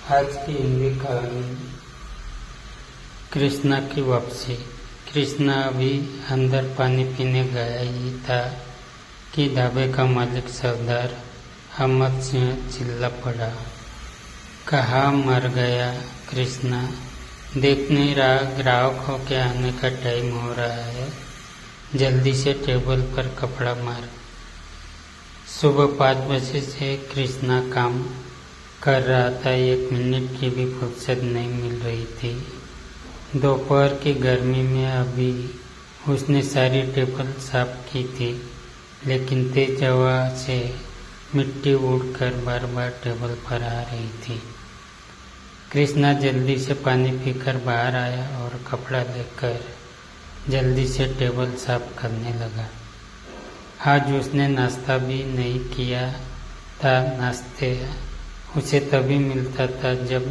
आज की हिंदी कहानी कृष्णा की वापसी। कृष्णा अभी अंदर पानी पीने गया ही था कि ढाबे का मालिक सरदार अहमद सिंह चिल्ला पड़ा, कहाँ मर गया कृष्णा? देख नहीं रहा ग्राहकों के आने का टाइम हो रहा है, जल्दी से टेबल पर कपड़ा मार। सुबह 5 बजे से कृष्णा काम कर रहा था, 1 मिनट की भी फुर्सत नहीं मिल रही थी। दोपहर की गर्मी में अभी उसने सारी टेबल साफ की थी, लेकिन तेज हवा से मिट्टी उड़कर बार बार टेबल पर आ रही थी। कृष्णा जल्दी से पानी पीकर बाहर आया और कपड़ा लेकर जल्दी से टेबल साफ करने लगा। आज उसने नाश्ता भी नहीं किया था। नाश्ते उसे तभी मिलता था जब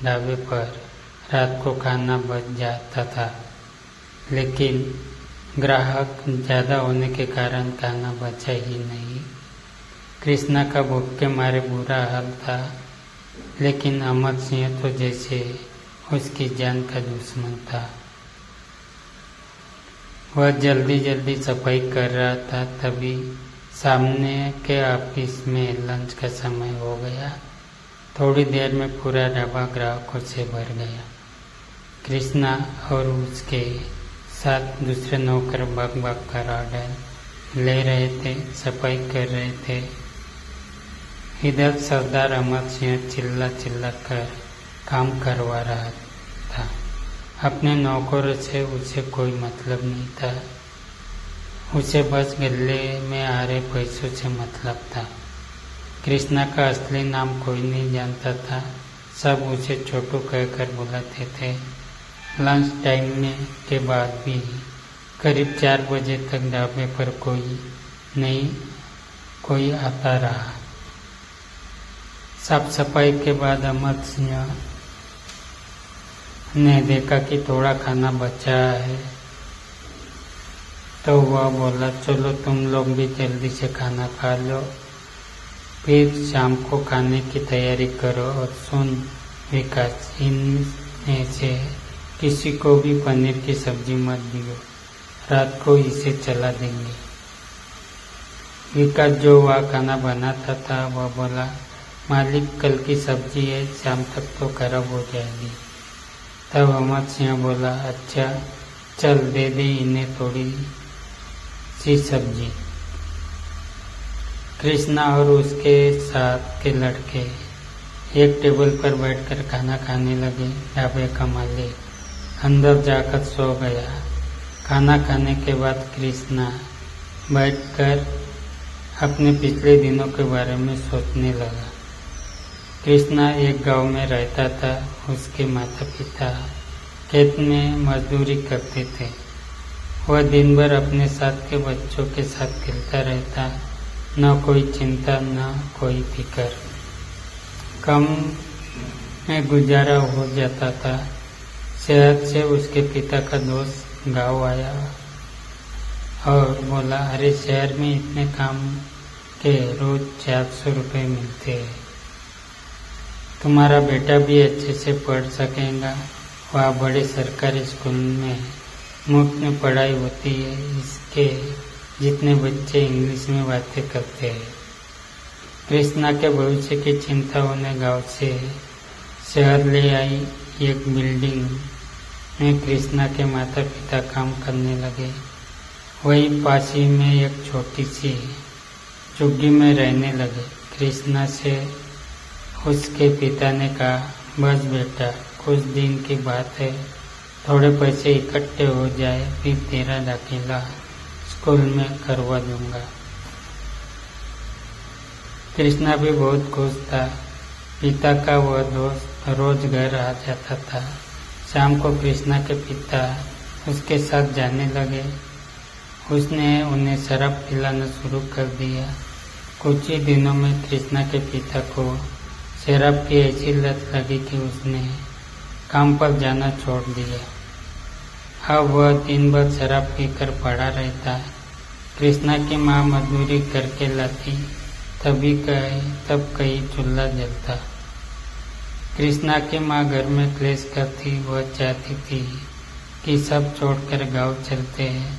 ढाबे पर रात को खाना बच जाता था, लेकिन ग्राहक ज़्यादा होने के कारण खाना बचा ही नहीं। कृष्णा का भूख के मारे बुरा हाल था, लेकिन अहमद सिंह तो जैसे उसकी जान का दुश्मन था। वह जल्दी जल्दी सफाई कर रहा था, तभी सामने के ऑफिस में लंच का समय हो गया। थोड़ी देर में पूरा ढाबा ग्राहकों से भर गया। कृष्णा और उसके साथ दूसरे नौकर भाग भाग कर ऑर्डर ले रहे थे, सफाई कर रहे थे। इधर सरदार अहमद सिंह चिल्ला चिल्ला कर काम करवा रहा था। अपने नौकरों से उसे कोई मतलब नहीं था, उसे बस गले में आ रहे पैसों से मतलब था। कृष्णा का असली नाम कोई नहीं जानता था, सब उसे छोटू कहकर बुलाते थे। लंच टाइम में के बाद भी करीब 4 बजे तक ढाबे पर कोई आता रहा। साफ सफाई के बाद अहमद सिंह ने देखा कि थोड़ा खाना बचा है, तो वह बोला, चलो तुम लोग भी जल्दी से खाना खा लो, फिर शाम को खाने की तैयारी करो। और सुन विकास, इनमें से किसी को भी पनीर की सब्जी मत दियो, रात को इसे चला देंगे। विकास जो वह खाना बनाता था वह बोला, मालिक कल की सब्जी है, शाम तक तो खराब हो जाएगी। तब अहमद सिंह बोला, अच्छा चल दे दे इन्हें थोड़ी सी सब्जी। कृष्णा और उसके साथ के लड़के एक टेबल पर बैठकर खाना खाने लगे। ढाबे का मालिक अंदर जाकर सो गया। खाना खाने के बाद कृष्णा बैठकर अपने पिछले दिनों के बारे में सोचने लगा। कृष्णा एक गांव में रहता था। उसके माता पिता खेत में मजदूरी करते थे। वह दिन भर अपने साथ के बच्चों के साथ खेलता रहता, न कोई चिंता न कोई फिक्र। कम में गुजारा हो जाता था। शहर से उसके पिता का दोस्त गांव आया और बोला, अरे शहर में इतने काम के रोज 400 रुपये मिलते हैं, तुम्हारा बेटा भी अच्छे से पढ़ सकेगा। वहाँ बड़े सरकारी स्कूल में मुफ्त में पढ़ाई होती है, इसके जितने बच्चे इंग्लिश में बातें करते हैं। कृष्णा के भविष्य की चिंता उन्हें गांव से शहर ले आई। एक बिल्डिंग में कृष्णा के माता पिता काम करने लगे। वही पास ही में एक छोटी सी झुग्गी में रहने लगे। कृष्णा से उसके पिता ने कहा, बस बेटा कुछ दिन की बात है, थोड़े पैसे इकट्ठे हो जाए फिर तेरा दाखिला स्कूल में करवा दूंगा। कृष्णा भी बहुत खुश था। पिता का वह दोस्त रोज घर आ जाता था। शाम को कृष्णा के पिता उसके साथ जाने लगे। उसने उन्हें शराब पिलाना शुरू कर दिया। कुछ ही दिनों में कृष्णा के पिता को शराब की ऐसी लत लगी कि उसने काम पर जाना छोड़ दिया। अब वह दिन भर शराब पीकर पड़ा रहता। कृष्णा की माँ मजदूरी करके लाती, तब कहीं चूल्हा जलता। कृष्णा की माँ घर में क्लेश करती, वह चाहती थी कि सब छोड़कर गांव चलते हैं।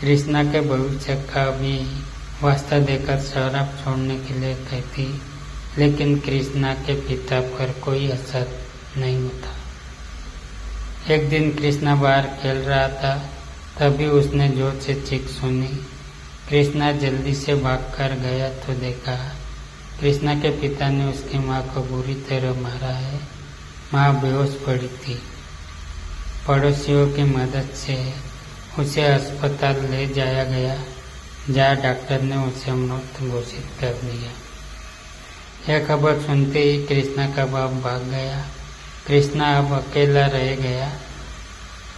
कृष्णा के भविष्य का भी वास्ता देकर शराब छोड़ने के लिए कहती, लेकिन कृष्णा के पिता पर कोई असर नहीं होता। एक दिन कृष्णा बाहर खेल रहा था, तभी उसने जोर से चीख सुनी। कृष्णा जल्दी से भागकर गया तो देखा कृष्णा के पिता ने उसकी माँ को बुरी तरह मारा है। माँ बेहोश पड़ी थी। पड़ोसियों की मदद से उसे अस्पताल ले जाया गया, जहाँ डॉक्टर ने उसे मृत घोषित कर दिया। यह खबर सुनते ही कृष्णा का बाप भाग गया। कृष्णा अब अकेला रह गया।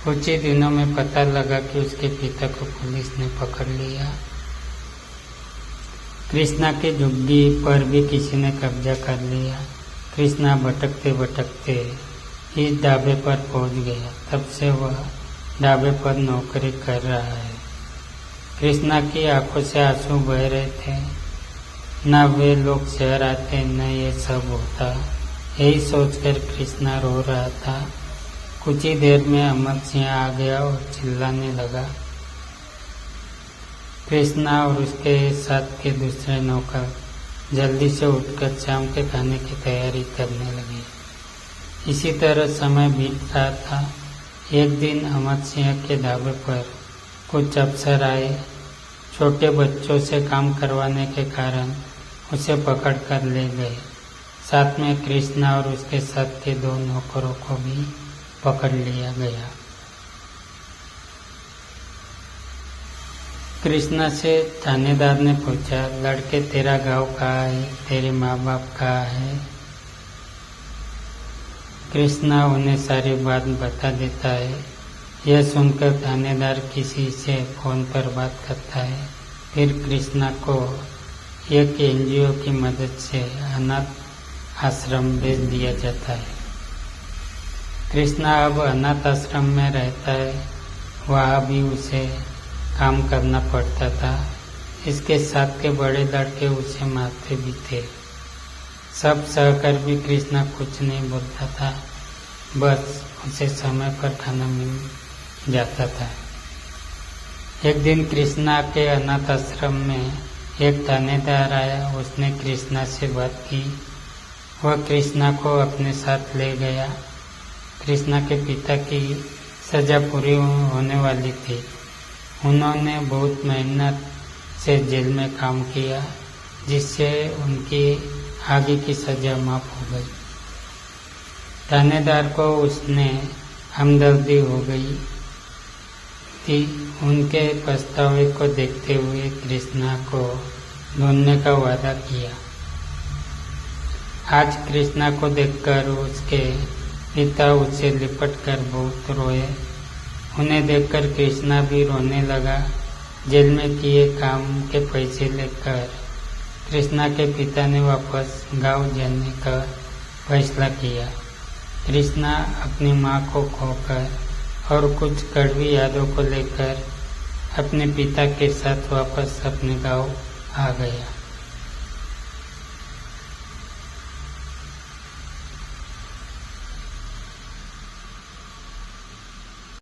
कुछ ही दिनों में पता लगा कि उसके पिता को पुलिस ने पकड़ लिया। कृष्णा की झुग्गी पर भी किसी ने कब्जा कर लिया। कृष्णा भटकते भटकते इस ढाबे पर पहुंच गया। तब से वह ढाबे पर नौकरी कर रहा है। कृष्णा की आंखों से आंसू बह रहे थे। न वे लोग शहर आते, न ये सब होता। यही सोचकर कृष्णा रो रहा था। कुछ ही देर में अमर सिंह आ गया और चिल्लाने लगा। कृष्णा और उसके साथ के दूसरे नौकर जल्दी से उठकर शाम के खाने की तैयारी करने लगे। इसी तरह समय बीत रहा था। एक दिन अमर सिंह के ढाबे पर कुछ अफसर आए। छोटे बच्चों से काम करवाने के कारण उसे पकड़ कर ले गए। साथ में कृष्णा और उसके साथ के 2 नौकरों को भी पकड़ लिया गया। कृष्णा से थानेदार ने पूछा, लड़के तेरा गांव कहाँ है, तेरे माँ बाप कहाँ है? कृष्णा उन्हें सारी बात बता देता है। यह सुनकर थानेदार किसी से फोन पर बात करता है। फिर कृष्णा को एक एनजीओ की मदद से अनाथ आश्रम भेज दिया जाता है। कृष्णा अब अनाथ आश्रम में रहता है। वहाँ भी उसे काम करना पड़ता था। इसके साथ के बड़े लड़के उसे मारते भी थे। सब सहकर भी कृष्णा कुछ नहीं बोलता था। बस उसे समय पर खाना मिल जाता था। एक दिन कृष्णा के अनाथ आश्रम में एक थानेदार आया। उसने कृष्णा से बात की। वह कृष्णा को अपने साथ ले गया। कृष्णा के पिता की सजा पूरी होने वाली थी। उन्होंने बहुत मेहनत से जेल में काम किया, जिससे उनकी आगे की सजा माफ हो गई। थानेदार को उसने हमदर्दी हो गई थी। उनके पछतावे को देखते हुए कृष्णा को ढूंढने का वादा किया। आज कृष्णा को देखकर उसके पिता उससे लिपट कर बहुत रोए। उन्हें देखकर कृष्णा भी रोने लगा। जेल में किए काम के पैसे लेकर कृष्णा के पिता ने वापस गांव जाने का फैसला किया। कृष्णा अपनी मां को खोकर और कुछ कड़वी यादों को लेकर अपने पिता के साथ वापस अपने गांव आ गया।